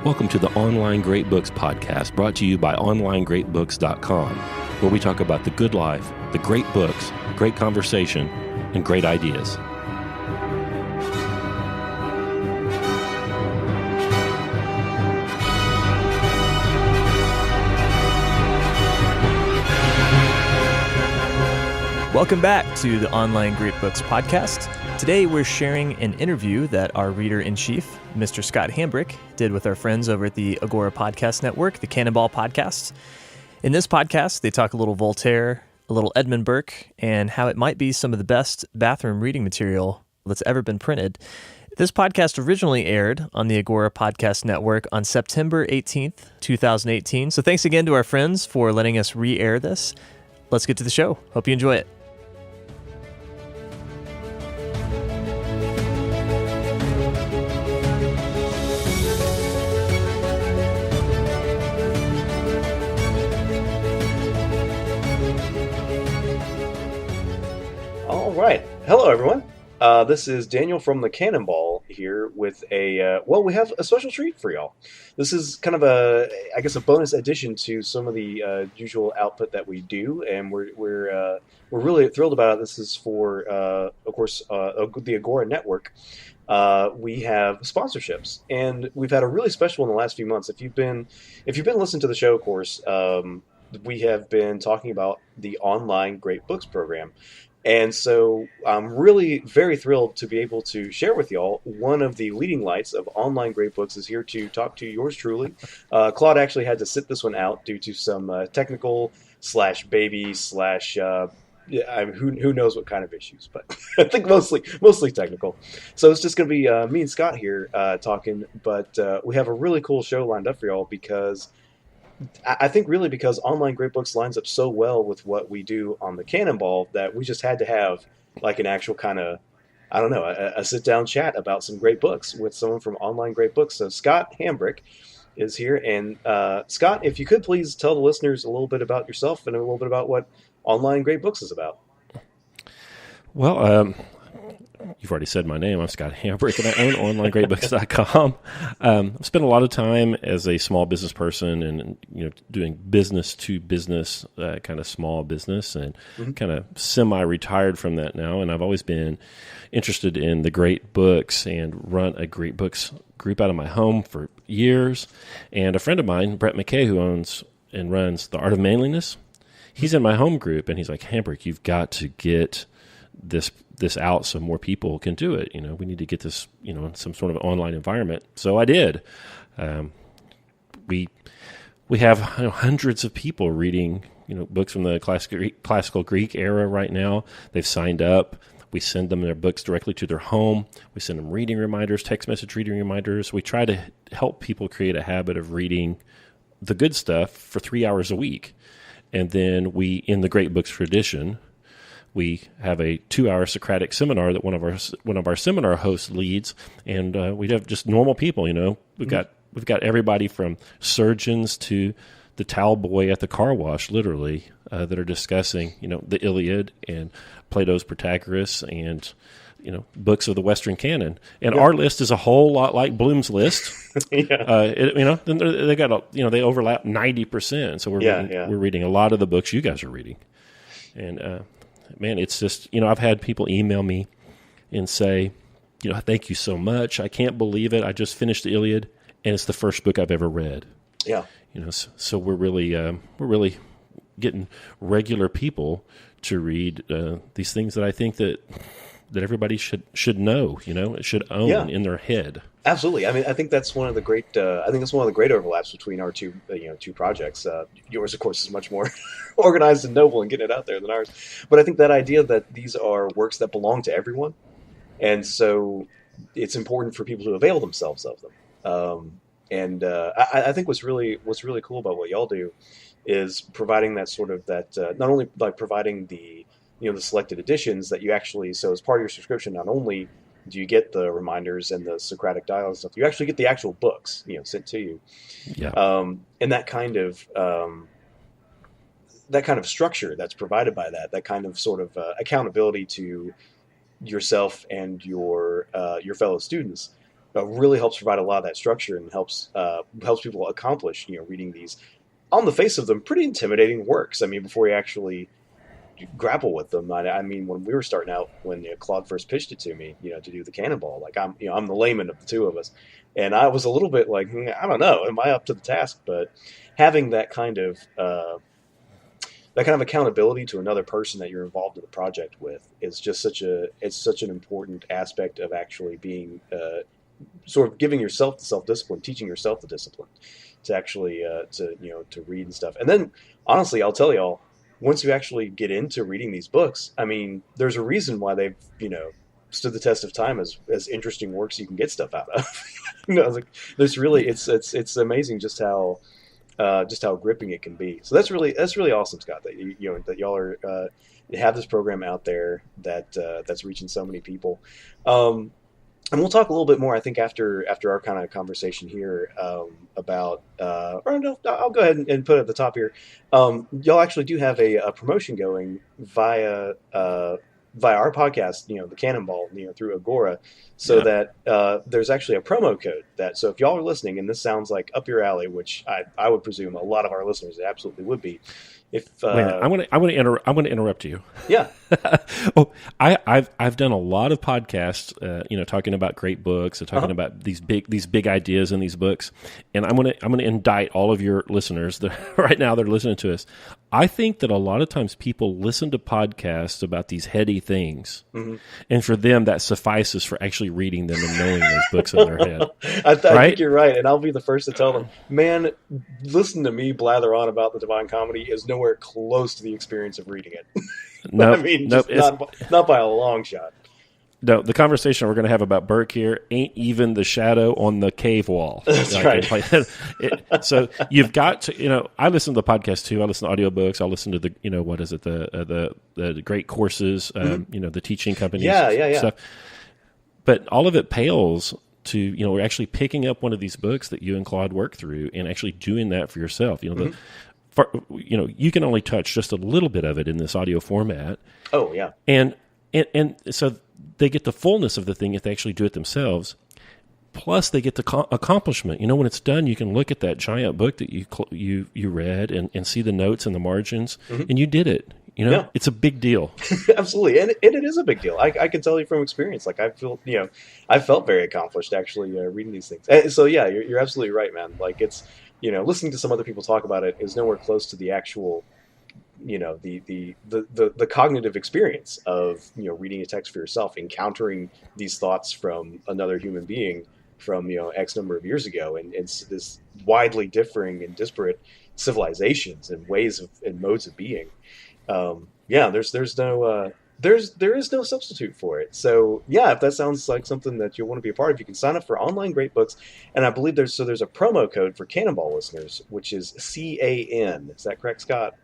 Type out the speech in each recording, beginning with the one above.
Welcome to the Online Great Books Podcast, brought to you by OnlineGreatBooks.com, where we talk about the good life, the great books, great conversation, and great ideas. Welcome back to the Online Great Books Podcast. Today we're sharing an interview that our reader-in-chief, Mr. Scott Hambrick, did with our friends over at the Agora Podcast Network, the Canon Ball Podcast. In this podcast, they talk a little Voltaire, a little Edmund Burke, and how it might be some of the best bathroom reading material that's ever been printed. This podcast originally aired on the Agora Podcast Network on September 18th, 2018. So thanks again to our friends for letting us re-air this. Let's get to the show. Hope you enjoy it. Right. Hello, everyone. This is Daniel from the Canon Ball here with we have a special treat for y'all. This is kind of a bonus addition to some of the usual output that we do, and we're really thrilled about it. This is for, of course, the Agora Network. We have sponsorships, and we've had a really special in the last few months. If you've been listening to the show, of course, we have been talking about the Online Great Books program. And so I'm really very thrilled to be able to share with y'all one of the leading lights of Online Great Books is here to talk to yours truly. Claude actually had to sit this one out due to some technical /baby/ who knows what kind of issues, but I think mostly technical. So it's just going to be me and Scott here talking, but we have a really cool show lined up for y'all because I think really because Online Great Books lines up so well with what we do on the Canon Ball that we just had to have like an actual kind of, a sit-down chat about some great books with someone from Online Great Books. So Scott Hambrick is here. And Scott, if you could please tell the listeners a little bit about yourself and a little bit about what Online Great Books is about. Well, you've already said my name. I'm Scott Hambrick, and I own OnlineGreatBooks.com. I've spent a lot of time as a small business person and doing business to business, kind of small business, and kind of semi-retired from that now. And I've always been interested in the great books and run a great books group out of my home for years. And a friend of mine, Brett McKay, who owns and runs The Art of Manliness, he's in my home group, and he's like, Hambrick, you've got to get this out so more people can do it. We need to get this, in some sort of online environment. So I did. We have hundreds of people reading, books from the classical Greek era right now. They've signed up. We send them their books directly to their home. We send them reading reminders, text message reading reminders. We try to help people create a habit of reading the good stuff for 3 hours a week. And then we, in the Great Books tradition, we have a 2-hour Socratic seminar that one of our seminar hosts leads, and we have just normal people. We've got everybody from surgeons to the towel boy at the car wash, literally, that are discussing the Iliad and Plato's Protagoras and books of the Western canon. And our list is a whole lot like Bloom's list. They got they overlap 90%. So we're reading a lot of the books you guys are reading, and. Man, it's just, I've had people email me and say, thank you so much. I can't believe it. I just finished the Iliad, and it's the first book I've ever read. Yeah. So we're really getting regular people to read these things that I think that everybody should know, should own in their head. Absolutely. I mean, I think that's one of the great. Overlaps between our two projects. Yours, of course, is much more organized and noble and getting it out there than ours. But I think that idea that these are works that belong to everyone, and so it's important for people to avail themselves of them. I think what's really cool about what y'all do is providing that sort of not only like providing the the selected editions that you actually, so as part of your subscription, not only do you get the reminders and the Socratic dialogue stuff, you actually get the actual books, sent to you. Yeah. And that kind of structure that's provided by that kind of sort of accountability to yourself and your fellow students really helps provide a lot of that structure and helps people accomplish, reading these, on the face of them, pretty intimidating works. I mean, before you actually grapple with them. I mean, when we were starting out, when Claude first pitched it to me, to do the Canon Ball, like I'm the layman of the two of us, and I was a little bit like, I don't know, am I up to the task? But having that kind of accountability to another person that you're involved in the project with is just such an important aspect of actually being sort of giving yourself the self-discipline, teaching yourself the discipline to actually to read and stuff. And then honestly, I'll tell y'all, once you actually get into reading these books, I mean, there's a reason why they've, stood the test of time as interesting works you can get stuff out of. There's really, it's amazing just how gripping it can be. So that's really awesome, Scott, that that y'all are have this program out there that's reaching so many people. And we'll talk a little bit more, I think, after our kind of conversation here about. Or no, I'll go ahead and put it at the top here. Y'all actually do have a promotion going via our podcast, the Canon Ball, through Agora, so that there's actually a promo code so if y'all are listening and this sounds like up your alley, which I would presume a lot of our listeners absolutely would be. If I'm going to interrupt you. Yeah. I've done a lot of podcasts, talking about great books and talking about these big ideas in these books, and I'm going to indict all of your listeners that right now they're listening to us. I think that a lot of times people listen to podcasts about these heady things, and for them that suffices for actually reading them and knowing those books in their head. I think you're right, and I'll be the first to tell them, man, listen to me blather on about the Divine Comedy is nowhere close to the experience of reading it. No, I mean, not by a long shot. No, the conversation we're going to have about Burke here ain't even the shadow on the cave wall. That's right. So you've got to, I listen to the podcast too. I listen to audiobooks. I listen to the, what is it, the great courses, the teaching companies. Yeah. Stuff. But all of it pales to, we're actually picking up one of these books that you and Claude worked through and actually doing that for yourself. You can only touch just a little bit of it in this audio format. Oh, yeah. And so they get the fullness of the thing if they actually do it themselves. Plus, they get the accomplishment. When it's done, you can look at that giant book that you read and see the notes and the margins, and you did it. It's a big deal. Absolutely, and it is a big deal. I can tell you from experience. Like I feel, I felt very accomplished actually reading these things. And so yeah, you're absolutely right, man. Like it's, listening to some other people talk about it is nowhere close to the actual, the cognitive experience of reading a text for yourself, encountering these thoughts from another human being from X number of years ago, and this widely differing and disparate civilizations and ways of and modes of being. There is no substitute for it. So yeah, if that sounds like something that you want to be a part of, you can sign up for Online Great Books, and I believe there's a promo code for Canon Ball listeners, which is CAN. Is that correct, Scott?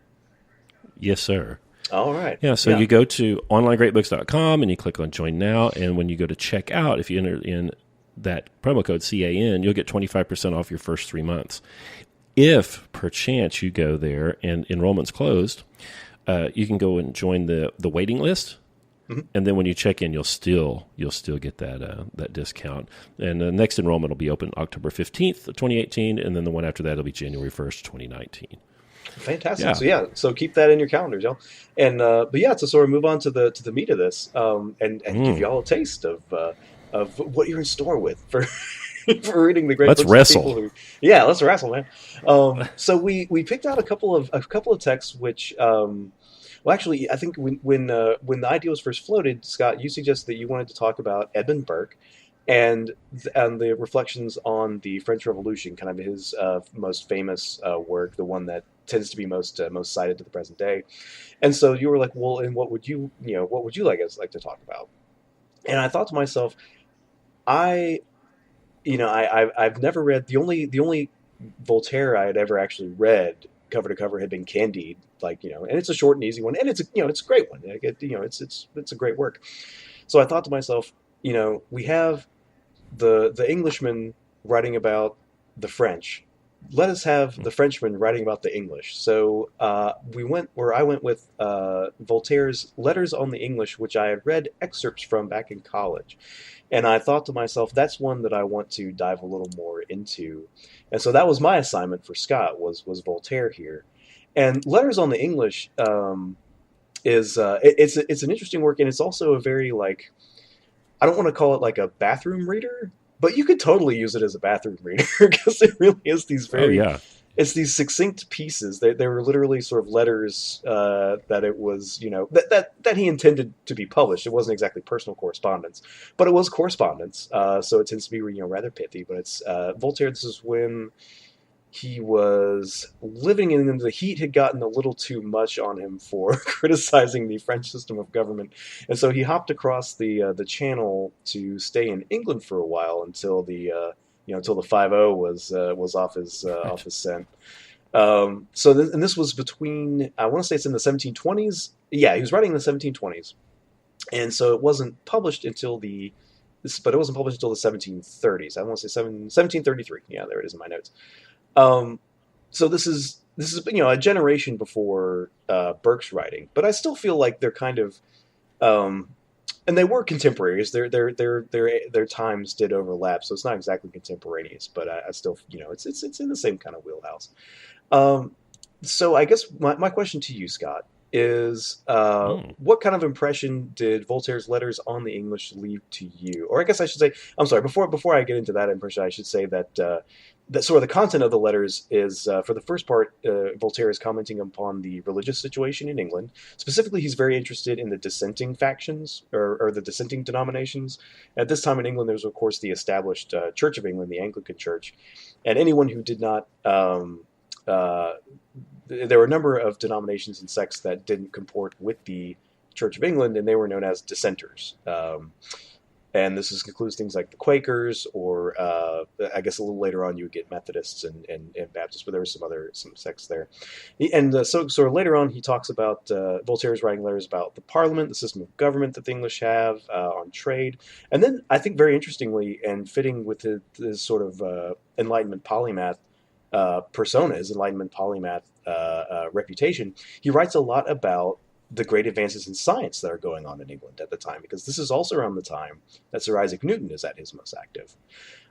Yes, sir. All right. Yeah, so you go to onlinegreatbooks.com and you click on Join Now, and when you go to check out, if you enter in that promo code CAN, you'll get 25% off your first 3 months. If perchance you go there and enrollment's closed, you can go and join the waiting list, and then when you check in, you'll still get that discount. And the next enrollment will be open October 15th, 2018, and then the one after that will be January 1st, 2019. Fantastic. Yeah. So keep that in your calendars, y'all. And to sort of move on to the meat of this, and give y'all a taste of what you're in store with for for reading the great Let's books. Wrestle. Let's wrestle, man. So we picked out a couple of texts which actually I think when the idea was first floated, Scott, you suggested that you wanted to talk about Edmund Burke and the reflections on the French Revolution, kind of his most famous work, the one that tends to be most cited to the present day. And so you were like, well, and what would you like to talk about? And I thought to myself, I've never read the only Voltaire I had ever actually read cover to cover had been Candide, and it's a short and easy one, and it's a great one. It's a great work. So I thought to myself, we have the Englishman writing about the French, let us have the Frenchman writing about the English. So we went where I went with Voltaire's Letters on the English, which I had read excerpts from back in college. And I thought to myself, that's one that I want to dive a little more into. And so that was my assignment for Scott, was Voltaire here. And Letters on the English is it's an interesting work, and it's also a very, like, I don't want to call it like a bathroom reader, but you could totally use it as a bathroom reader because it really is these very, it's these succinct pieces. They were literally sort of letters that it was, that he intended to be published. It wasn't exactly personal correspondence, but it was correspondence. So it tends to be, rather pithy. But it's Voltaire. This is when he was living in the heat had gotten a little too much on him for criticizing the French system of government, and so he hopped across the Channel to stay in England for a while until the 5-0 was off his scent. And this was between, I want to say it's in the 1720s. Yeah, he was writing in the 1720s, and so it wasn't published until the 1730s. I want to say 1733. Yeah, there it is in my notes. So this is a generation before Burke's writing, but I still feel like they're kind of, and they were contemporaries. Their times did overlap, so it's not exactly contemporaneous, but I still, it's in the same kind of wheelhouse. So I guess my question to you, Scott, is what kind of impression did Voltaire's Letters on the English leave to you? Or I guess I should say, I'm sorry, before I get into that impression, I should say that sort of the content of the letters is, for the first part, Voltaire is commenting upon the religious situation in England. Specifically, he's very interested in the dissenting factions, or the dissenting denominations. At this time in England, there was, of course, the established Church of England, the Anglican Church. And anyone who did not... there were a number of denominations and sects that didn't comport with the Church of England, and they were known as dissenters. And this includes things like the Quakers, or I guess a little later on you would get Methodists and Baptists, but there were some sects there. And so later on he talks about, Voltaire's writing letters about the Parliament, the system of government that the English have, on trade. And then I think very interestingly, and fitting with his sort of Enlightenment polymath persona, his Enlightenment polymath reputation, he writes a lot about the great advances in science that are going on in England at the time, because this is also around the time that Sir Isaac Newton is at his most active.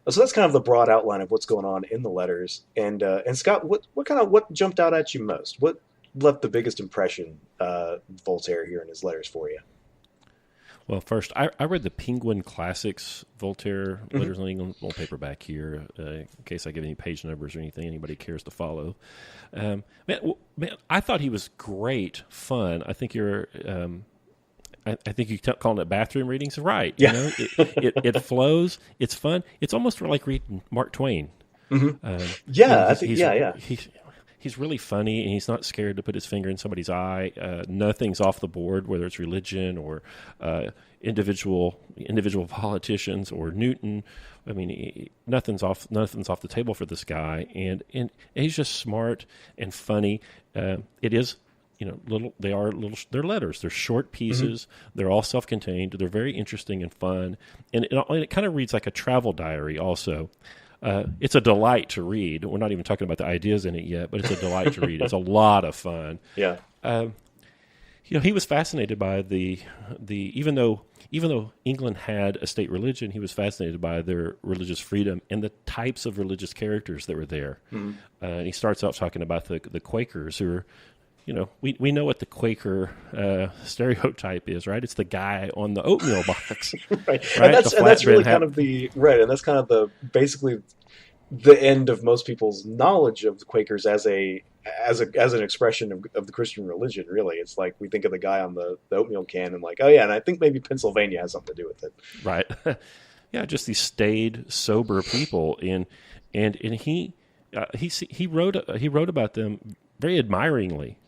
So that's kind of the broad outline of what's going on in the letters. And Scott, what jumped out at you most? What left the biggest impression, Voltaire here in his letters for you? Well, first, I read the Penguin Classics Voltaire Letters on England, little paperback here, in case I give any page numbers or anything anybody cares to follow. Man, I thought he was great, fun. I think you're, I think you calling it bathroom readings, right? Yeah. It flows. It's fun. It's almost like reading Mark Twain. He's really funny, and he's not scared to put his finger in somebody's eye. Nothing's off the board, whether it's religion or individual politicians or Newton. I mean, nothing's off the table for this guy, and he's just smart and funny. It is, they're letters. They're short pieces. They're all self-contained. They're very interesting and fun, and it kind of reads like a travel diary also. It's a delight to read. We're not even talking about the ideas in it yet, but it's a delight to read. It's a lot of fun. Yeah. He was fascinated by the even though England had a state religion, he was fascinated by their religious freedom and the types of religious characters that were there. And he starts out talking about the Quakers, who are, we know what the Quaker stereotype is, right? It's the guy on the oatmeal box, right? And that's really kind of the basically the end of most people's knowledge of the Quakers as an expression of the Christian religion. Really, it's like we think of the guy on the oatmeal can and like, oh yeah, and I think maybe Pennsylvania has something to do with it, right? Yeah, just these staid, sober people, and he wrote about them very admiringly.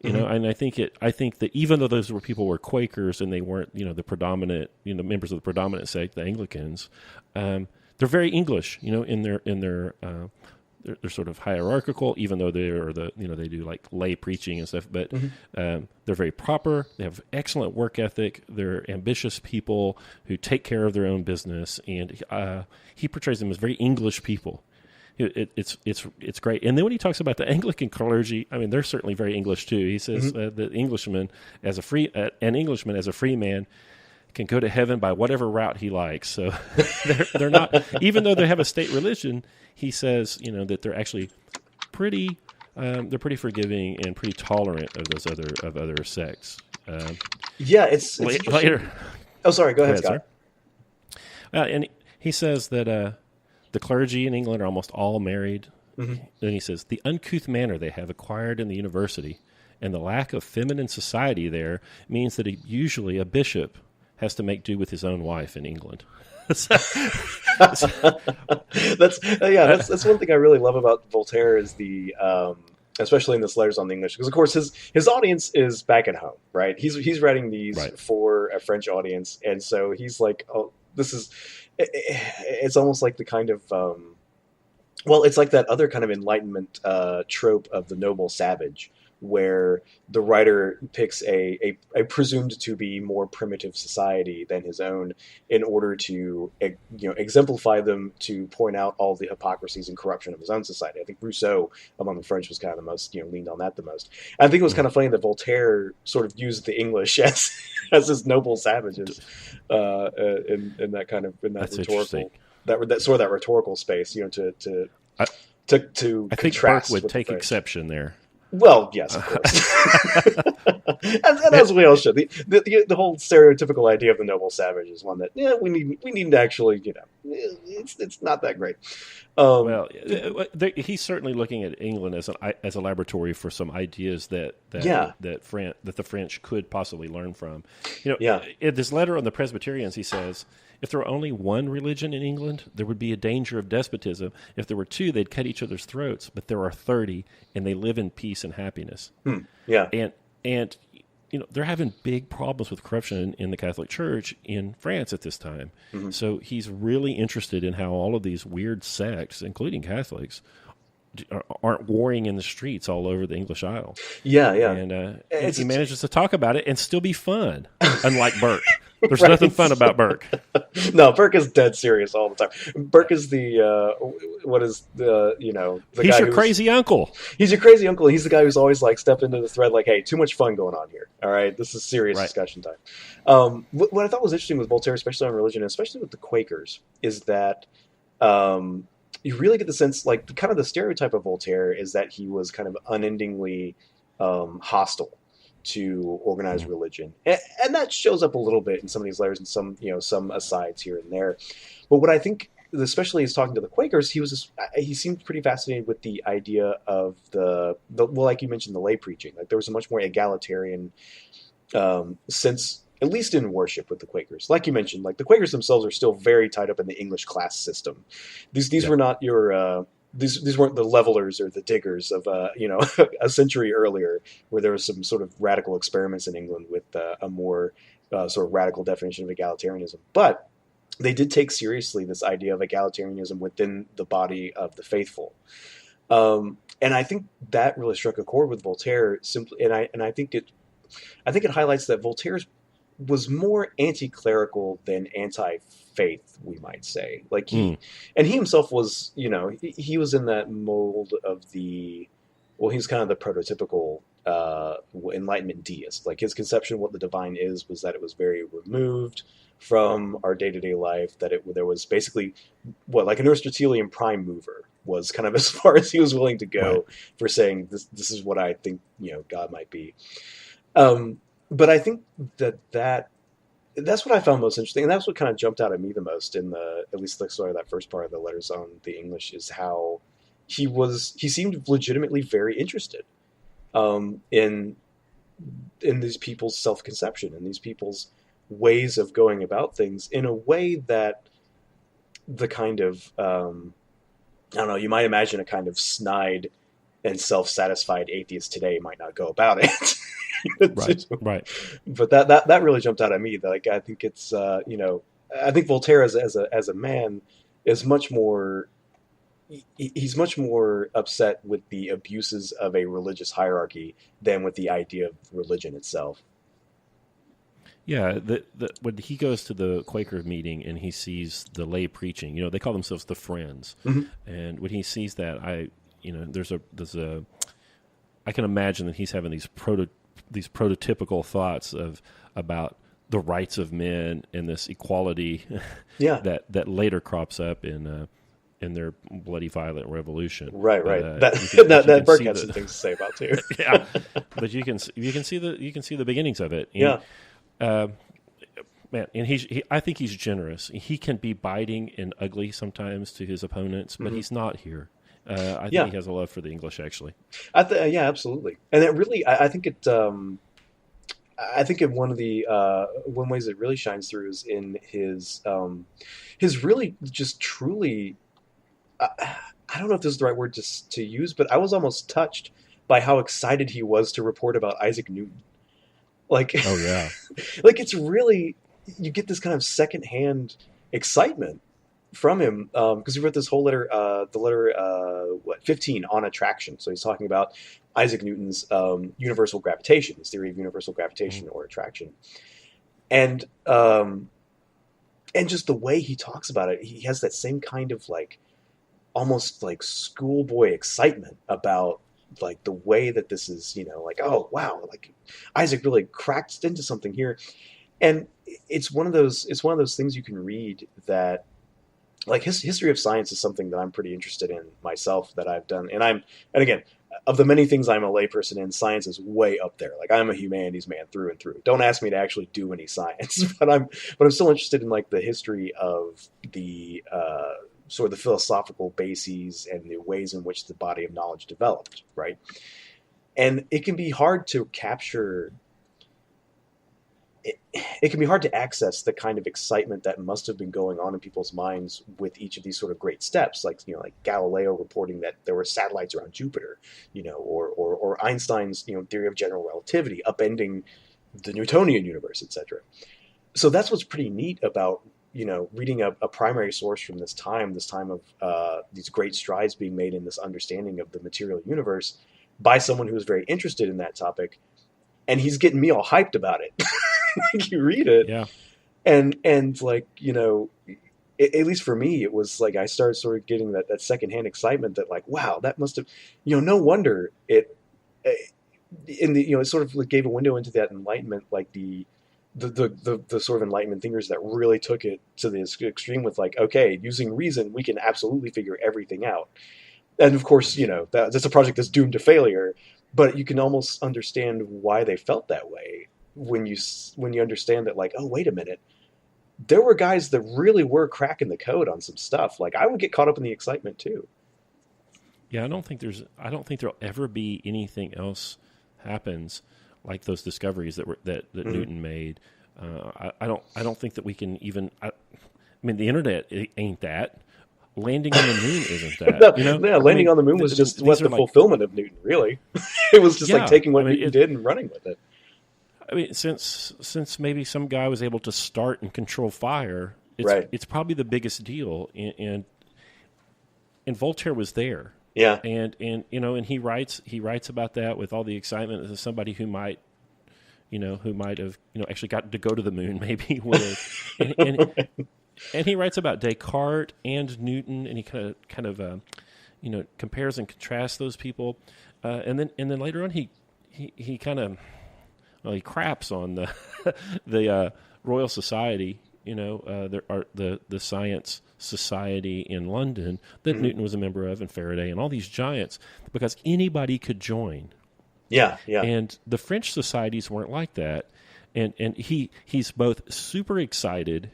And I think that even though those people were Quakers and they weren't, the predominant, members of the predominant sect, the Anglicans, they're very English, in their they're sort of hierarchical, even though they are they do like lay preaching and stuff. But they're very proper. They have excellent work ethic. They're ambitious people who take care of their own business, and he portrays them as very English people. It's great. And then when he talks about the Anglican clergy, I mean, they're certainly very English too. He says the Englishman an Englishman as a free man can go to heaven by whatever route he likes. So they're not, even though they have a state religion, he says, that they're actually pretty forgiving and pretty tolerant of those other sects. It's later. Oh, sorry. Go ahead, Scott. And he says that the clergy in England are almost all married. Then he says the uncouth manner they have acquired in the university and the lack of feminine society there means that usually a bishop has to make do with his own wife in England. That's one thing I really love about Voltaire is especially in this Letters on the English, because of course his audience is back at home, right? He's writing these for a French audience, and so he's like, oh, it's almost like the kind of it's like that other kind of Enlightenment trope of the noble savage, where the writer picks a presumed to be more primitive society than his own in order to exemplify them, to point out all the hypocrisies and corruption of his own society. I think Rousseau among the French was kind of the most leaned on that the most. And I think it was kind of funny that Voltaire sort of used the English as his noble savages in that kind of That's rhetorical that rhetorical space, I think Burke would take exception there. Well, yes, of course. and as we all should. The whole stereotypical idea of the noble savage is one that we need to actually it's not that great. He's certainly looking at England as a laboratory for some ideas that the French could possibly learn from. In this letter on the Presbyterians, he says, if there were only one religion in England, there would be a danger of despotism. If there were two, they'd cut each other's throats. But there are 30, and they live in peace and happiness. And they're having big problems with corruption in the Catholic Church in France at this time. So he's really interested in how all of these weird sects, including Catholics, aren't warring in the streets all over the English Isle. And he manages to talk about it and still be fun, unlike Burke. There's nothing fun about Burke. No, Burke is dead serious all the time. Burke is the he's your crazy uncle. He's your crazy uncle. He's the guy who's always like stepped into the thread like, hey, too much fun going on here. All right, this is serious discussion time. What I thought was interesting with Voltaire, especially on religion, especially with the Quakers, is that you really get the sense, like, kind of the stereotype of Voltaire is that he was kind of unendingly hostile to organized religion, and that shows up a little bit in some of these letters and some asides here and there. But what I think, especially as talking to the Quakers, he seemed pretty fascinated with the idea of the like you mentioned, the lay preaching. Like there was a much more egalitarian sense, at least in worship, with the Quakers. Like you mentioned, like the Quakers themselves are still very tied up in the English class system. These were not your these weren't the levelers or the diggers of a century earlier, where there was some sort of radical experiments in England with a more sort of radical definition of egalitarianism. But they did take seriously this idea of egalitarianism within the body of the faithful. And I think that really struck a chord with Voltaire. Simply, and I think it highlights that Voltaire was more anti-clerical than anti-faith, we might say. Like he himself was, he was in that mold of he was kind of the prototypical Enlightenment deist. Like his conception of what the divine was that it was very removed from our day-to-day life, that there was basically like an Aristotelian prime mover was kind of as far as he was willing to go for saying this is what I think God might be. But I think that's what I found most interesting, and that's what kind of jumped out at me the most in at least that first part of the letters on the English, is how he seemed legitimately very interested in these people's self-conception and these people's ways of going about things in a way that the kind of I don't know, you might imagine a kind of snide and self-satisfied atheist today might not go about it. Right. But that really jumped out at me. Like I think it's I think Voltaire as a man is much more. He's much more upset with the abuses of a religious hierarchy than with the idea of religion itself. Yeah, when he goes to the Quaker meeting and he sees the lay preaching, they call themselves the Friends, and when he sees that, I can imagine that he's having these prototypical thoughts about the rights of men and this equality, that later crops up in their bloody violent revolution. Right. That Burke had some things to say about too. Yeah, but you can see the beginnings of it. And, man, and I think he's generous. He can be biting and ugly sometimes to his opponents, but he's not here. I think he has a love for the English, actually. Yeah, absolutely. And it really, I think it. I think one of the one ways it really shines through is in his really just truly. I don't know if this is the right word to use, but I was almost touched by how excited he was to report about Isaac Newton. Like, oh yeah, like it's really, you get this kind of secondhand excitement from him because he wrote this whole letter, the letter 15 on attraction. So he's talking about Isaac Newton's universal gravitation, his theory of universal gravitation or attraction, and just the way he talks about it, he has that same kind of like almost like schoolboy excitement about like the way that this is, like, oh wow, like Isaac really cracked into something here. And it's one of those things you can read that, like, history of science is something that I'm pretty interested in myself, that I've done. And again, of the many things I'm a layperson in, science is way up there. Like, I'm a humanities man through and through. Don't ask me to actually do any science, but I'm still interested in like the history of the sort of the philosophical bases and the ways in which the body of knowledge developed, right? And it can be hard to capture. It can be hard to access the kind of excitement that must have been going on in people's minds with each of these sort of great steps, like like Galileo reporting that there were satellites around Jupiter, or Einstein's theory of general relativity upending the Newtonian universe, etc. So that's what's pretty neat about reading a primary source from this time of these great strides being made in this understanding of the material universe by someone who is very interested in that topic, and he's getting me all hyped about it. Like, you read it, and like at least for me, it was like I started sort of getting that secondhand excitement that, like, wow, that must have, no wonder it it sort of like gave a window into that enlightenment, like the sort of enlightenment thinkers that really took it to the extreme with, like, okay, using reason, we can absolutely figure everything out. And of course, that's a project that's doomed to failure, but you can almost understand why they felt that way when you understand that, like, oh, wait a minute, there were guys that really were cracking the code on some stuff. Like, I would get caught up in the excitement too. Yeah, I don't think there'll ever be anything else happens like those discoveries that Newton made. I don't think that we can even. I mean, the internet ain't that. Landing on the moon isn't that. Landing on the moon was just the fulfillment of Newton. Really, it was just like taking what Newton did and running with it. I mean, since maybe some guy was able to start and control fire, it's probably the biggest deal. And Voltaire was there. Yeah. And he writes about that with all the excitement as somebody who might have actually got to go to the moon, maybe with, and he writes about Descartes and Newton, and he kind of compares and contrasts those people, and then later on he kind of he craps on the Royal Society, there are the Science Society in London that Newton was a member of, and Faraday and all these giants, because anybody could join. Yeah. And the French societies weren't like that. And he's both super excited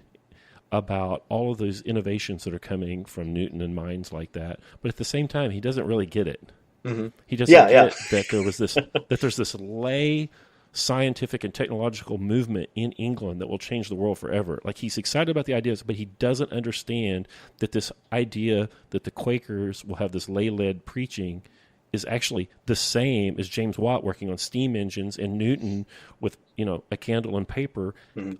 about all of those innovations that are coming from Newton and minds like that, but at the same time, he doesn't really get it. Mm-hmm. He doesn't get that there's this lay scientific and technological movement in England that will change the world forever. Like, he's excited about the ideas, but he doesn't understand that this idea that the Quakers will have this lay-led preaching is actually the same as James Watt working on steam engines and Newton with, a candle and paper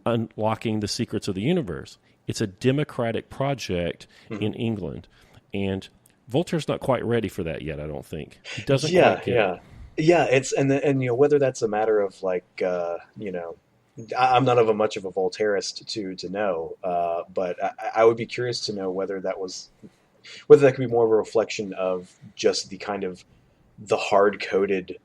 unlocking the secrets of the universe. It's a democratic project in England, and Voltaire's not quite ready for that yet, I don't think. He doesn't quite get it. Yeah, it's and whether that's a matter of like I'm not of much of a Voltairist to know, but I would be curious to know whether that could be more of a reflection of just the kind of the hard coded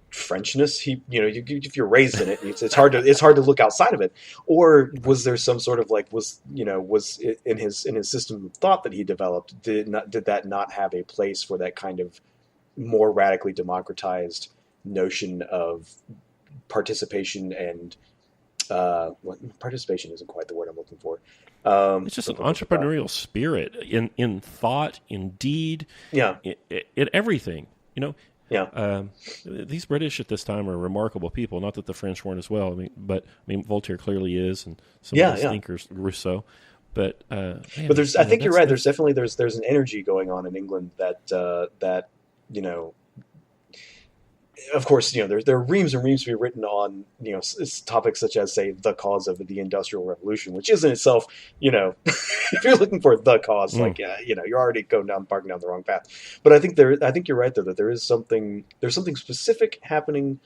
Frenchness. If you're raised in it, it's hard to look outside of it. Or was there some sort of was it in his system of thought that he developed, did that not have a place for that kind of more radically democratized notion of participation and participation isn't quite the word I'm looking for. It's just an entrepreneurial spirit in thought, in deed, in everything. Yeah. These British at this time are remarkable people. Not that the French weren't as well. But Voltaire clearly is, and some of the stinkers, Rousseau. But I think you're right. There's definitely there's an energy going on in England that of course, there are reams and reams to be written on, topics such as, say, the cause of the Industrial Revolution, which is in itself, if you're looking for the cause, you're already barking down the wrong path. But I think you're right, though, that there's something specific happening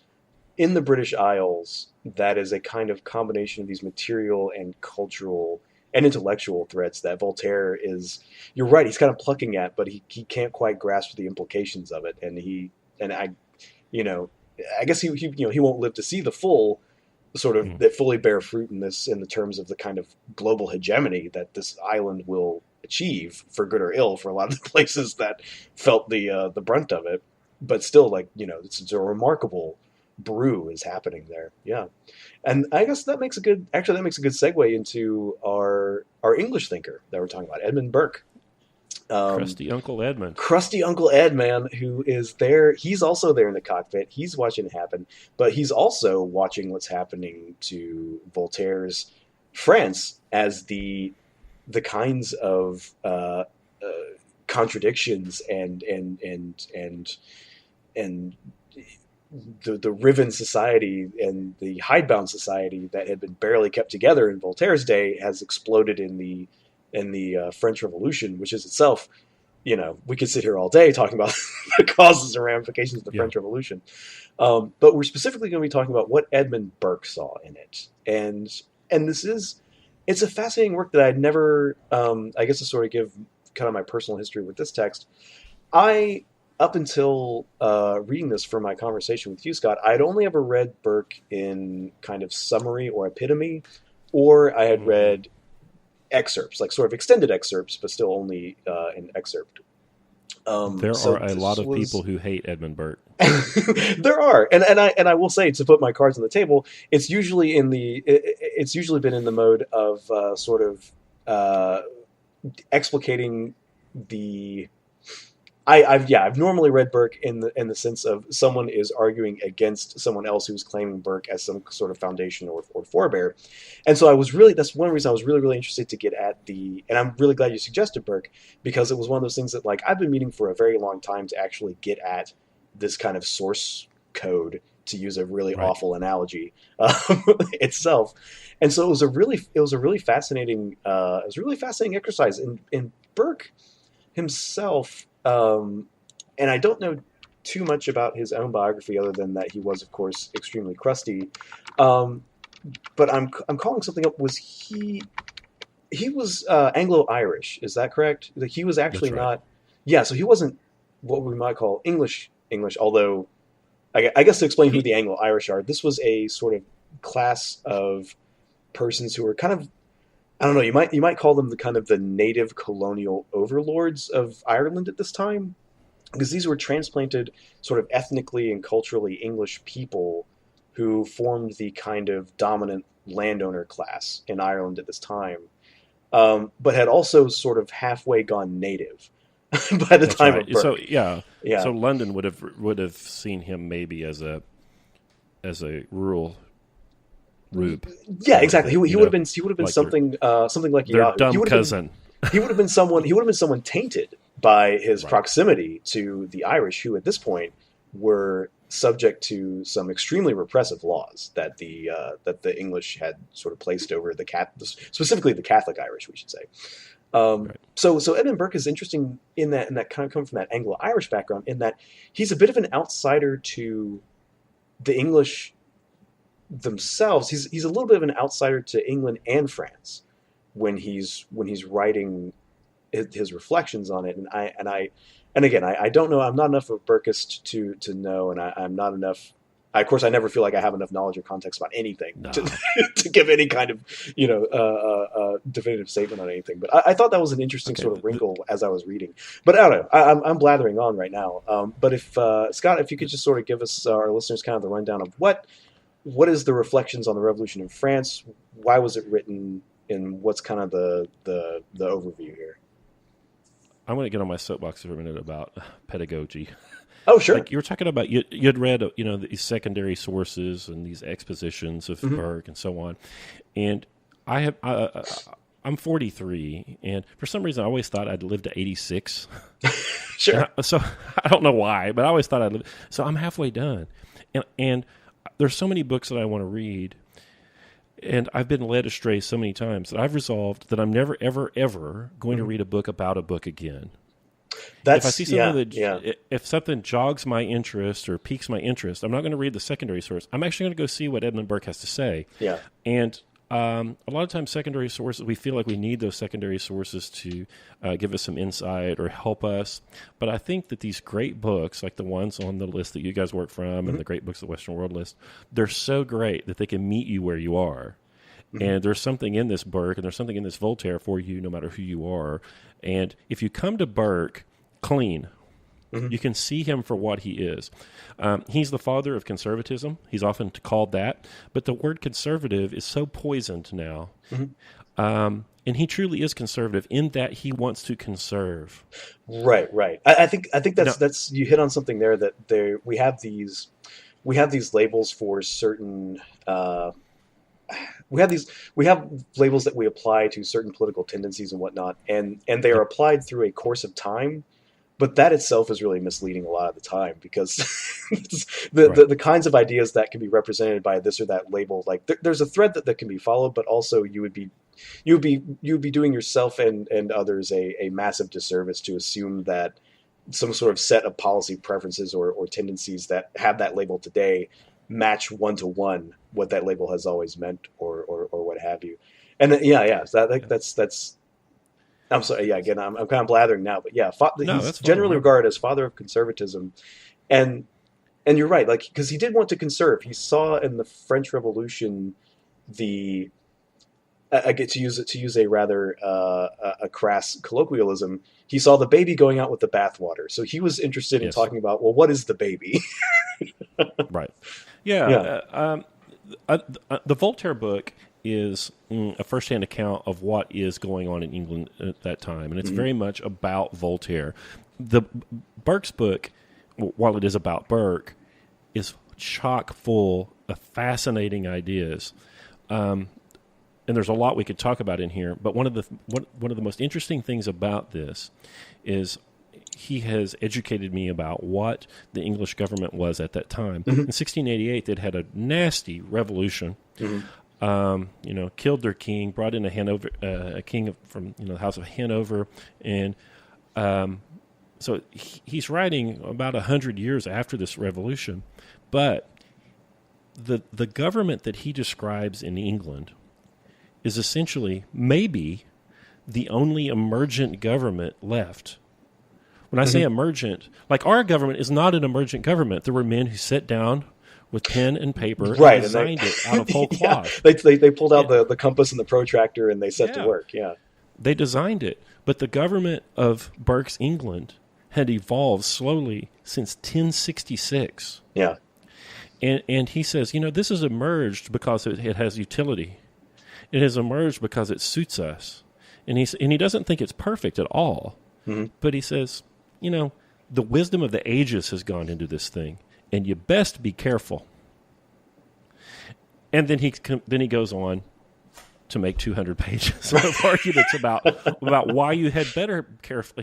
in the British Isles that is a kind of combination of these material and cultural and intellectual threats that Voltaire is, you're right, he's kind of plucking at, but he can't quite grasp the implications of it. I guess he won't live to see the full sort of that fully bear fruit in the terms of the kind of global hegemony that this island will achieve, for good or ill, for a lot of the places that felt the brunt of it. But still, it's a remarkable brew is happening there. Yeah, and I guess that makes a good segue into our English thinker that we're talking about, Edmund Burke. Crusty Uncle Edmund. Crusty Uncle Ed, man, who is there. He's also there in the cockpit. He's watching it happen, but he's also watching what's happening to Voltaire's France as the kinds of contradictions and the riven society and the hidebound society that had been barely kept together in Voltaire's day has exploded in the French Revolution, which is itself, we could sit here all day talking about the causes and ramifications of the French Revolution. But we're specifically going to be talking about what Edmund Burke saw in it. And it's a fascinating work that I'd never, I guess to sort of give kind of my personal history with this text. Up until reading this for my conversation with you, Scott, I'd only ever read Burke in kind of summary or epitome, or I had read excerpts, like sort of extended excerpts, but still only an excerpt. There are a lot of people who hate Edmund Burke. There are, and I will say, to put my cards on the table, it's usually been in the mode of sort of explicating the. I've normally read Burke in the sense of someone is arguing against someone else who's claiming Burke as some sort of foundation or forebear. And so that's one reason I was really, really interested to get at and I'm really glad you suggested Burke, because it was one of those things that I've been meaning for a very long time to actually get at this kind of source code, to use a really awful analogy itself. And so it was a really fascinating exercise in Burke himself. And I don't know too much about his own biography other than that he was, of course, extremely crusty. But I'm calling something up. Was he was Anglo-Irish? Is that correct? He was actually not. Yeah, so he wasn't what we might call English. Although, I guess to explain who the Anglo-Irish are, this was a sort of class of persons who were kind of, I don't know, you might call them the kind of the native colonial overlords of Ireland at this time, because these were transplanted sort of ethnically and culturally English people who formed the kind of dominant landowner class in Ireland at this time, but had also sort of halfway gone native by the time of Burke. So London would have seen him maybe as a rural rube. Yeah, exactly. He would have been like something like their dumb cousin. He would have been someone tainted by his proximity to the Irish, who at this point were subject to some extremely repressive laws that the English had sort of placed over specifically the Catholic Irish, we should say. So Edmund Burke is interesting in that kind of come from that Anglo-Irish background, in that he's a bit of an outsider to the English themselves, he's a little bit of an outsider to England and France when he's writing his reflections on it. And again, I don't know. I'm not enough of a Burkeist to know, and I'm not enough. Of course, I never feel like I have enough knowledge or context about anything to give any kind of definitive statement on anything. But I thought that was an interesting sort of wrinkle as I was reading. But I don't know. I'm blathering on right now. But if Scott, if you could just sort of give us, our listeners, kind of the rundown of what is the reflections on the Revolution in France? Why was it written? And what's kind of the overview here? I'm going to get on my soapbox for a minute about pedagogy. Oh, sure. Like you were talking about, you'd read, these secondary sources and these expositions of Burke and so on. And I'm 43, and for some reason I always thought I'd live to 86. Sure. So I don't know why, but I always thought I'd live. So I'm halfway done. And there's so many books that I want to read. And I've been led astray so many times that I've resolved that I'm never, ever, ever going to read a book about a book again. If I see something if something jogs my interest or piques my interest, I'm not going to read the secondary source. I'm actually going to go see what Edmund Burke has to say. Yeah. And a lot of times secondary sources, we feel like we need those secondary sources to give us some insight or help us. But I think that these great books, like the ones on the list that you guys work from and the great books of the Western World list, they're so great that they can meet you where you are. And there's something in this Burke and there's something in this Voltaire for you no matter who you are. And if you come to Burke clean, you can see him for what he is. He's the father of conservatism. He's often called that. But the word conservative is so poisoned now. And he truly is conservative in that he wants to conserve. Right. I think that's you hit on something there, that we have these labels for certain we have labels that we apply to certain political tendencies and whatnot, and they are applied through a course of time. But that itself is really misleading a lot of the time, because the kinds of ideas that can be represented by this or that label, like there's a thread that can be followed, but also you would be doing yourself and others a massive disservice to assume that some sort of set of policy preferences or tendencies that have that label today match one-to-one what that label has always meant or what have you. And so that's. I'm sorry. Yeah, again, I'm kind of blathering now, but yeah, he's generally regarded as father of conservatism, and you're right, like, because he did want to conserve. He saw in the French Revolution I get to use a rather a crass colloquialism. He saw the baby going out with the bathwater, so he was interested in talking about, well, what is the baby? Right. Yeah. The Voltaire book is a first-hand account of what is going on in England at that time, and it's very much about Voltaire. The Burke's book, while it is about Burke, is chock full of fascinating ideas, and there's a lot we could talk about in here. But one of the most interesting things about this is he has educated me about what the English government was at that time. In 1688, they'd had a nasty revolution. Killed their king, brought in a king from the House of Hanover, and so he's writing about 100 years after this revolution. But the government that he describes in England is essentially maybe the only emergent government left. When I say emergent, like our government is not an emergent government. There were men who sat down with pen and paper and designed it out of whole cloth. They pulled out the compass and the protractor and they set to work. Yeah, they designed it. But the government of Burke's England had evolved slowly since 1066. Yeah. And he says, this has emerged because it has utility. It has emerged because it suits us. And he doesn't think it's perfect at all. But he says, the wisdom of the ages has gone into this thing, and you best be careful. And then he goes on to make 200 pages of arguments about why you had better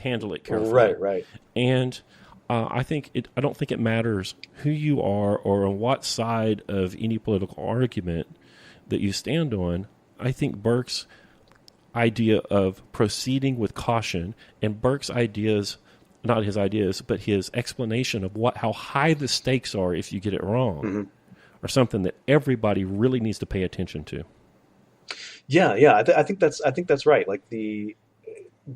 handle it carefully. Right. And I don't think it matters who you are or on what side of any political argument that you stand on. I think Burke's idea of proceeding with caution and Burke's ideas, not his ideas, but his explanation of how high the stakes are if you get it wrong, are something that everybody really needs to pay attention to. Yeah. I think that's right. Like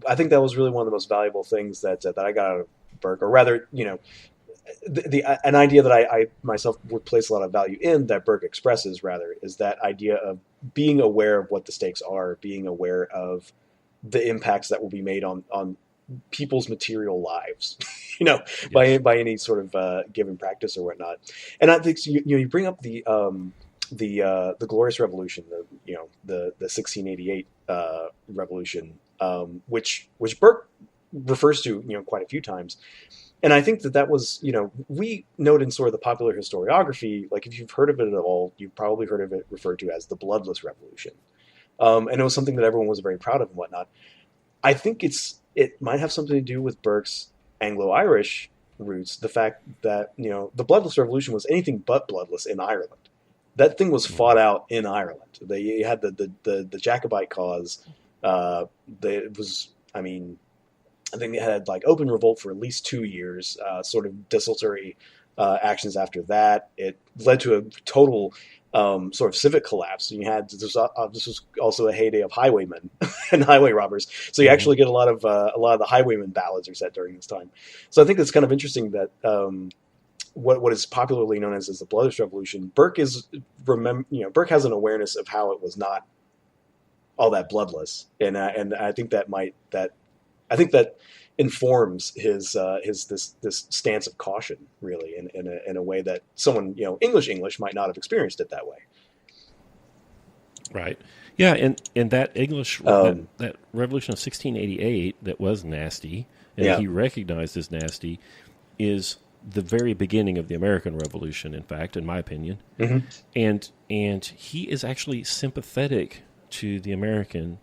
I think that was really one of the most valuable things that I got out of Burke, or rather, an idea that I myself would place a lot of value in, that Burke expresses, rather, is that idea of being aware of what the stakes are, being aware of the impacts that will be made on people's material lives, yes. by any sort of given practice or whatnot. And I think you bring up the Glorious Revolution, the 1688 revolution, which Burke refers to quite a few times. And I think that was, we note in sort of the popular historiography, like if you've heard of it at all, you've probably heard of it referred to as the Bloodless Revolution. And it was something that everyone was very proud of and whatnot. I think it might have something to do with Burke's Anglo-Irish roots, the fact that, the Bloodless Revolution was anything but bloodless in Ireland. That thing was fought out in Ireland. You had the Jacobite cause. I think it had like open revolt for at least 2 years, sort of desultory actions after that. It led to a total sort of civic collapse. And you had this was also a heyday of highwaymen and highway robbers. So you actually get a lot of the highwayman ballads are set during this time. So I think it's kind of interesting that what is popularly known as the Bloodless Revolution, Burke Burke has an awareness of how it was not all that bloodless, and I think that informs his this stance of caution, really, in a way that someone English might not have experienced it that way. Right. Yeah, and that English that revolution of 1688 that was nasty, and he recognized as nasty, is the very beginning of the American Revolution. In fact, in my opinion, and he is actually sympathetic to the American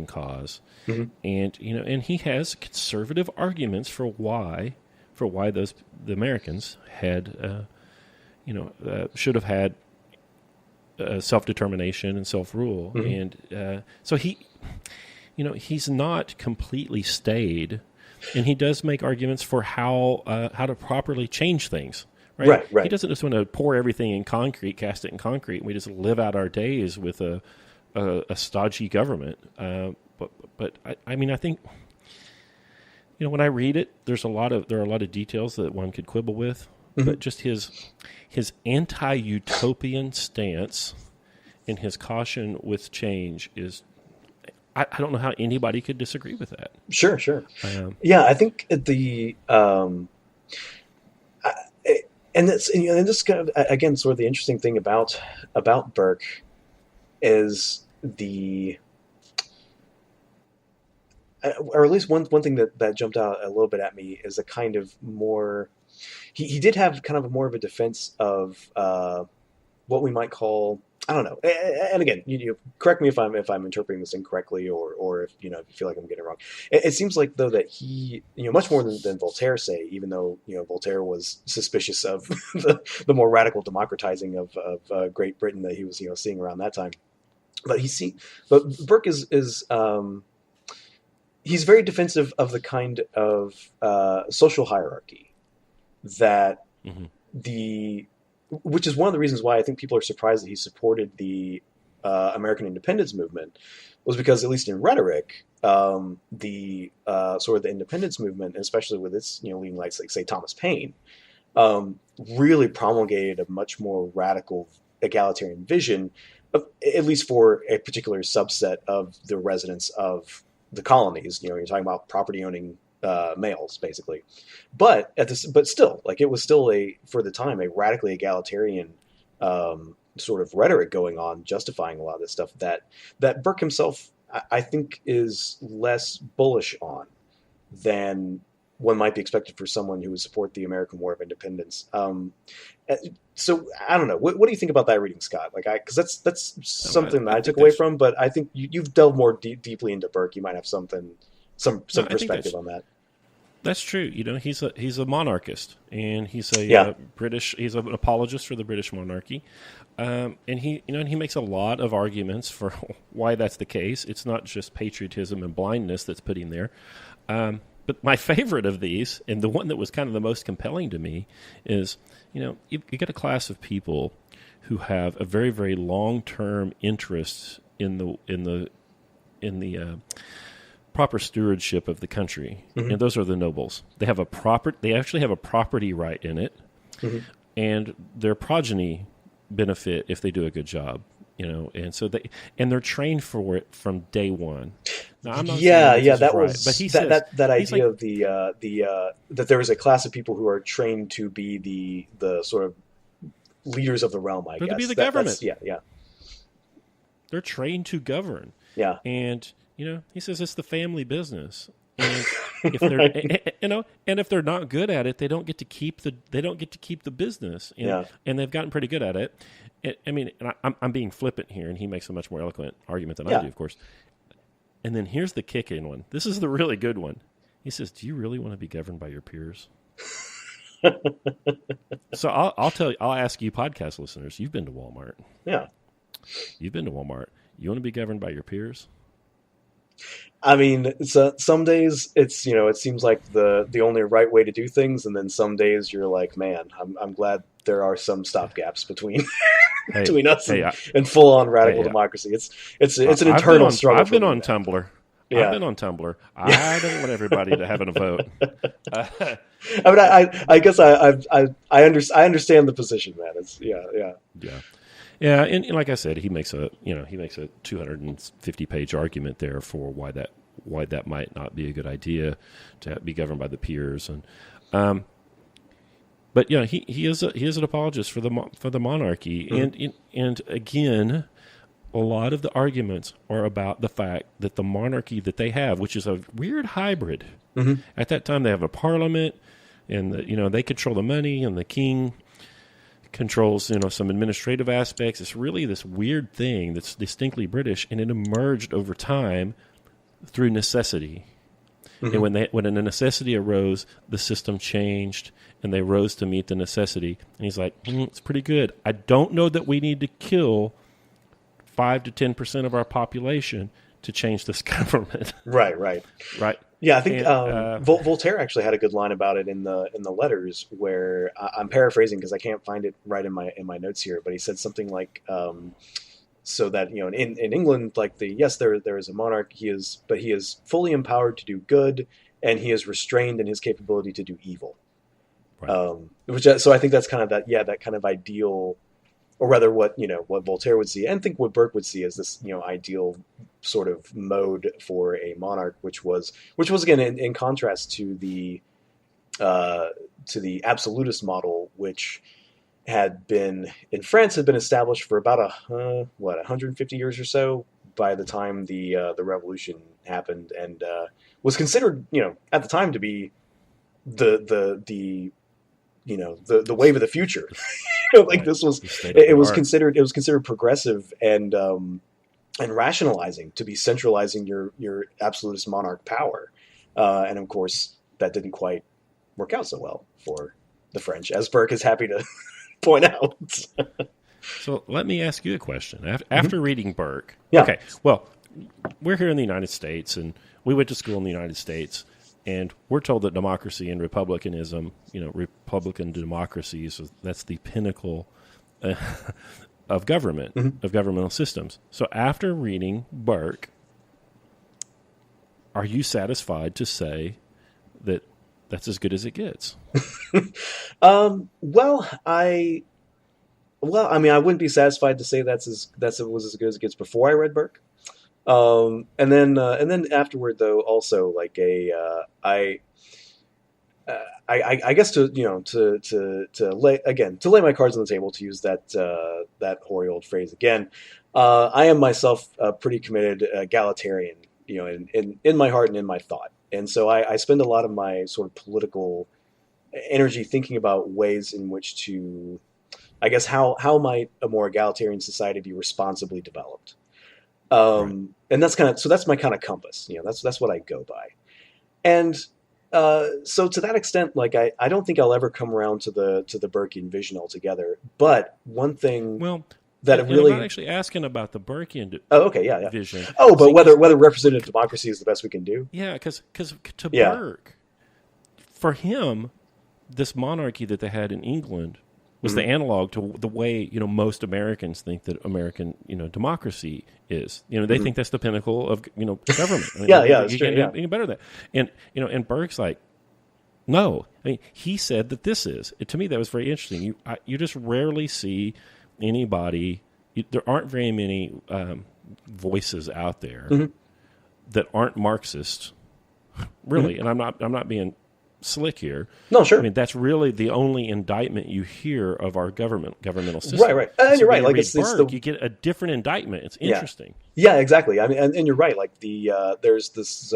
cause. Mm-hmm. And he has conservative arguments for why the Americans had should have had self-determination and self-rule. Mm-hmm. And so he's not completely staid, and he does make arguments for how to properly change things. Right. He doesn't just want to pour everything in concrete, cast it in concrete, and we just live out our days with a stodgy government. But I think, when I read it, there are a lot of details that one could quibble with, but just his anti-utopian stance and his caution with change is, I don't know how anybody could disagree with that. Sure. I think and this kind of, again, sort of the interesting thing about Burke is or at least one thing that jumped out a little bit at me is a kind of more, he did have kind of more of a defense of what we might call, I don't know, and again, you correct me if I'm interpreting this incorrectly, or if you feel like I'm getting it wrong. It seems like, though, that he, much more than Voltaire say, even though Voltaire was suspicious of the more radical democratizing of Great Britain that he was seeing around that time. But Burke is he's very defensive of the kind of social hierarchy that which is one of the reasons why I think people are surprised that he supported the American independence movement, was because, at least in rhetoric, the sort of the independence movement, especially with its leading lights like, say, Thomas Paine, really promulgated a much more radical egalitarian vision, at least for a particular subset of the residents of the colonies. You're talking about property owning males, basically, but still, like, it was still for the time, a radically egalitarian sort of rhetoric going on, justifying a lot of this stuff that Burke himself, I think, is less bullish on than one might be expected for someone who would support the American War of Independence. So I don't know. What do you think about that reading, Scott? Like, because that's something that I took away from, but I think you've delved more deeply into Burke. You might have some perspective on that. That's true. He's a monarchist, and he's a British. He's an apologist for the British monarchy, and he makes a lot of arguments for why that's the case. It's not just patriotism and blindness that's put him there. But my favorite of these, and the one that was kind of the most compelling to me, is you get a class of people who have a very, very long-term interest in the proper stewardship of the country, and those are the nobles. They have They actually have a property right in it, and their progeny benefit if they do a good job. And so they're trained for it from day one. Now, I'm not that right, was but he says, that idea of that there is a class of people who are trained to be the sort of leaders of the realm. I guess to be the government. Yeah. They're trained to govern. Yeah, and he says it's the family business. And if they're and if they're not good at it, they don't get to keep the business. And they've gotten pretty good at it. I'm being flippant here, and he makes a much more eloquent argument than I do, of course. And then here's the kick-in one. This is the really good one. He says, "Do you really want to be governed by your peers?" So I'll ask you, podcast listeners. You've been to Walmart. Yeah, you've been to Walmart. You want to be governed by your peers? I mean, some days it's it seems like the only right way to do things, and then some days you're like, man, I'm glad there are some stopgaps between us and full on radical democracy. It's an internal struggle. I've been on Tumblr. Yeah. I've been on Tumblr. I don't want everybody to have a vote. I guess I understand the position, man. It's Yeah, and like I said, he makes a 250-page argument there for why that might not be a good idea to be governed by the peers, but he is an apologist for the monarchy, and again, a lot of the arguments are about the fact that the monarchy that they have, which is a weird hybrid. At that time, they have a parliament, and they control the money, and the king controls some administrative aspects. It's really this weird thing that's distinctly British, and it emerged over time through necessity. And when a necessity arose, the system changed, and they rose to meet the necessity. And he's like, it's pretty good. I don't know that we need to kill 5 to 10% of our population to change this government. Right. Yeah, I think Voltaire actually had a good line about it in the letters, where I'm paraphrasing because I can't find it right in my notes here, but he said something like, so that in England, like there is a monarch, he is fully empowered to do good, and he is restrained in his capability to do evil. Right. So I think that's kind of that kind of ideal, or rather what Voltaire would see, and I think what Burke would see as this ideal sort of mode for a monarch, which was again in contrast to the absolutist model, which had been in France had been established for about 150 years or so by the time the revolution happened, and was considered at the time to be the wave of the future. This was it was considered progressive and rationalizing to be centralizing your absolutist monarch power, and of course that didn't quite work out so well for the French, as Burke is happy to point out. So let me ask you a question. After reading Burke, yeah. Okay, well, we're here in the United States, and we went to school in the United States, and we're told that democracy and republicanism, Republican democracies, that's the pinnacle of government, of governmental systems. So after reading Burke, are you satisfied to say that that's as good as it gets? I mean, I wouldn't be satisfied to say that was as good as it gets before I read Burke. And then afterward, though, also like I guess to lay my cards on the table, to use that hoary old phrase again. I am myself a pretty committed egalitarian, in my heart and in my thought, and so I spend a lot of my sort of political energy thinking about ways in which to, I guess, how might a more egalitarian society be responsibly developed. Right. And that's my kind of compass. That's what I go by. And so to that extent, like I don't think I'll ever come around to the Burkean vision altogether. But one thing, I'm not actually asking about the Burkean. Yeah. Vision. Oh, but whether representative democracy is the best we can do. Yeah, because Burke, for him, this monarchy that they had in England was the analog to the way, most Americans think that American, democracy is. They think that's the pinnacle of, government. I mean, you can't do any better than that. And Burke's like, no. I mean, he said that this is. To me, that was very interesting. You just rarely see anybody. There aren't very many voices out there that aren't Marxist, really. And I'm not being slick here. No, sure. I mean, that's really the only indictment you hear of our governmental system. Right. And you're right. Like Burke, you get a different indictment. It's interesting. Yeah, exactly. I mean, and you're right. Like there's this.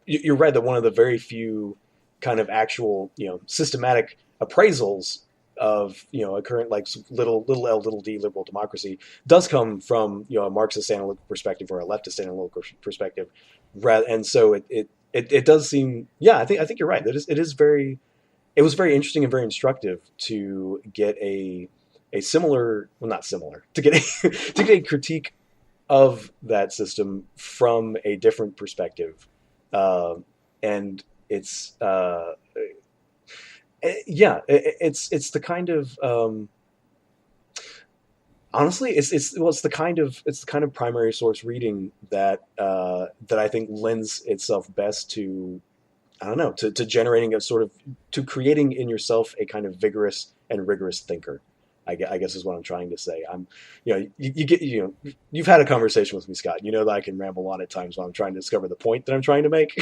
You're right that one of the very few kind of actual, systematic appraisals of, a current like little L, little d liberal democracy does come from, a Marxist analytical perspective or a leftist analytical perspective. And so it does seem, I think you're right. It was very interesting and very instructive to get a similar, well, not similar, to get a critique of that system from a different perspective. And it's it's the kind of honestly it's the kind of primary source reading that I think lends itself best to, I don't know, to generating a sort of, to creating in yourself a kind of vigorous and rigorous thinker. I guess is what I'm trying to say. You've had a conversation with me, Scott. You know that I can ramble on at times while I'm trying to discover the point that I'm trying to make.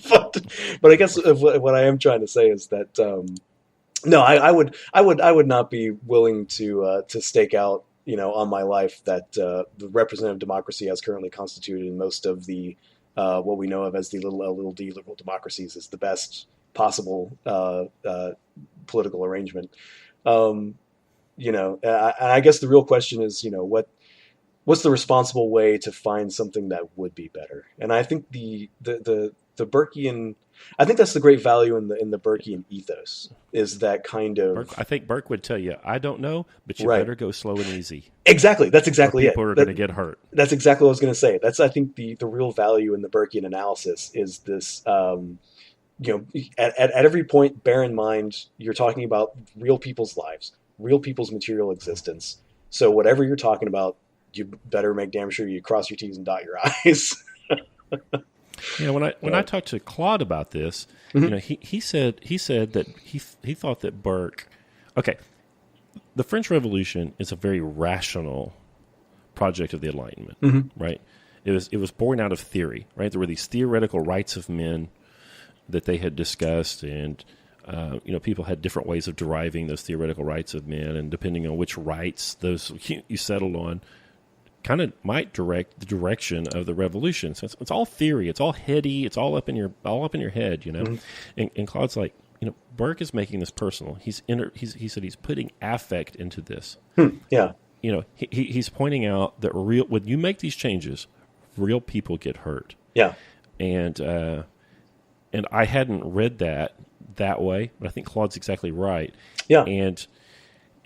but I guess what I am trying to say is that no, I would not be willing to stake out, on my life that the representative democracy as currently constituted in most of the what we know of as the little L, little d liberal democracies is the best possible political arrangement. I guess the real question is, what's the responsible way to find something that would be better? And I think the Burkean, I think that's the great value in the Burkean ethos, is that kind of. I think Burke would tell you, I don't know, but you better go slow and easy. Exactly, that's exactly it. People are going to get hurt. That's exactly what I was going to say. That's, I think, the real value in the Burkean analysis is this. At every point, bear in mind you're talking about real people's lives, real people's material existence. So whatever you're talking about, you better make damn sure you cross your T's and dot your I's. When I talked to Claude about this, he said that he thought that Burke, okay, the French Revolution is a very rational project of the Enlightenment, right? It was born out of theory, right? There were these theoretical rights of men that they had discussed, and people had different ways of deriving those theoretical rights of men, and depending on which rights those you settled on, kind of might direct the direction of the revolution. So it's all theory, it's all heady, it's all up in your head, And Claude's like, Burke is making this personal. He said he's putting affect into this. Yeah. He's pointing out that when you make these changes, real people get hurt. Yeah. And I hadn't read that way, but I think Claude's exactly right. Yeah.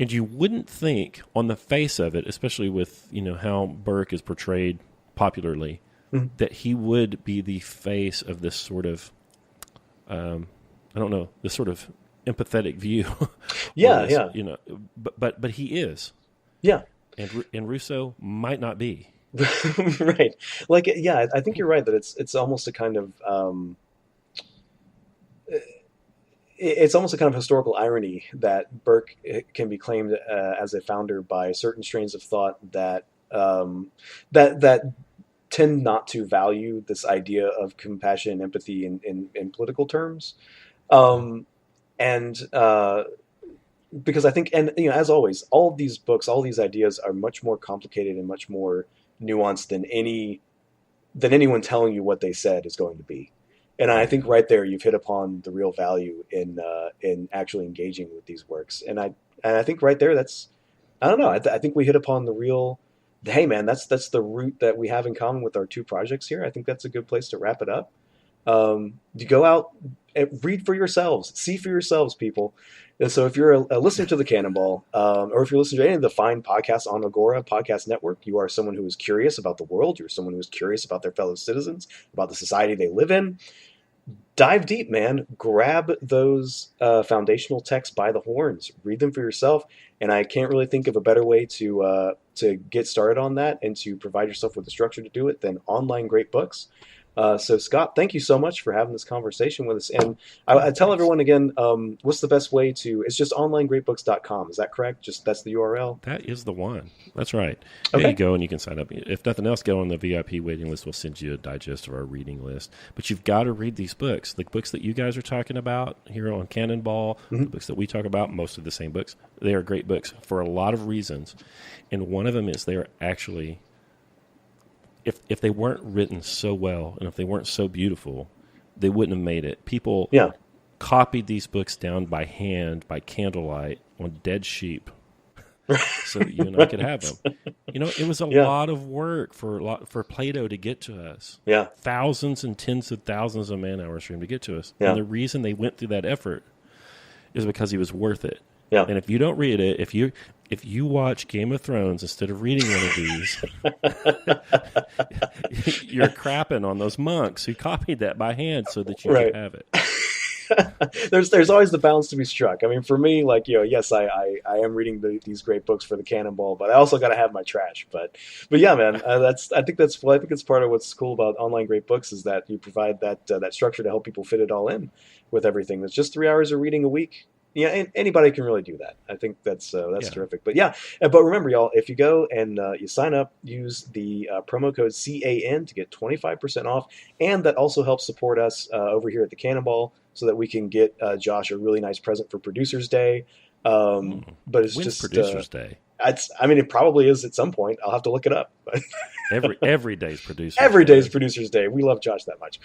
And you wouldn't think on the face of it, especially with, how Burke is portrayed popularly, that he would be the face of this sort of, this sort of empathetic view. Yeah. But he is. Yeah. And Rousseau might not be. Right. Like, yeah, I think you're right that it's almost a kind of, it's almost a kind of historical irony that Burke can be claimed as a founder by certain strains of thought that that tend not to value this idea of compassion and empathy in political terms, because I think, and as always, all of these books, all these ideas are much more complicated and much more nuanced than anyone telling you what they said is going to be. And I think right there you've hit upon the real value in actually engaging with these works. And I think right there I don't know. I think we hit upon the real. Hey man, that's the root that we have in common with our two projects here. I think that's a good place to wrap it up. You go out and read for yourselves, see for yourselves, people. And so if you're a listener to the Canon Ball, or if you're listening to any of the fine podcasts on Agora Podcast Network, you are someone who is curious about the world. You're someone who is curious about their fellow citizens, about the society they live in. dive deep, man. Grab those foundational texts by the horns. Read them for yourself. And I can't really think of a better way to get started on that and to provide yourself with the structure to do it than online great books. So, Scott, thank you so much for having this conversation with us. And I tell everyone again, what's the best way to? It's just onlinegreatbooks.com. Is that correct? Just that's the URL? That is the one. That's right. There you go, and you can sign up. If nothing else, go on the VIP waiting list. We'll send you a digest of our reading list. But you've got to read these books. The books that you guys are talking about here on Canon Ball, the books that we talk about, most of the same books. They are great books for a lot of reasons. And one of them is they are actually... If they weren't written so well and if they weren't so beautiful, they wouldn't have made it. People copied these books down by hand, by candlelight, on dead sheep, so that you and I could have them. It was a lot of work for Plato to get to us. Yeah, thousands and tens of thousands of man hours for him to get to us. Yeah. And the reason they went through that effort is because he was worth it. Yeah. And if you don't read it, if you watch Game of Thrones instead of reading one of these, you're crapping on those monks who copied that by hand so that you could have it. There's always the balance to be struck. I mean, for me, yes, I am reading these great books for the Canon Ball, but I also got to have my trash. But yeah, man, I think it's part of what's cool about online great books is that you provide that structure to help people fit it all in with everything. It's just 3 hours of reading a week. Yeah, and anybody can really do that. I think that's terrific. But but remember, y'all, if you go and you sign up, use the promo code CAN to get 25% off, and that also helps support us over here at the Canon Ball so that we can get Josh a really nice present for Producers Day. But it's When's just Producers Day. It probably is at some point. I'll have to look it up. every day's Producers Every Day. day is Producers Day. We love Josh that much.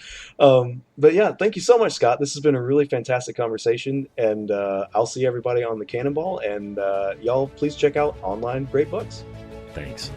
But yeah, thank you so much, Scott. This has been a really fantastic conversation, and I'll see everybody on the Canon Ball. And y'all, please check out Online Great Books. Thanks.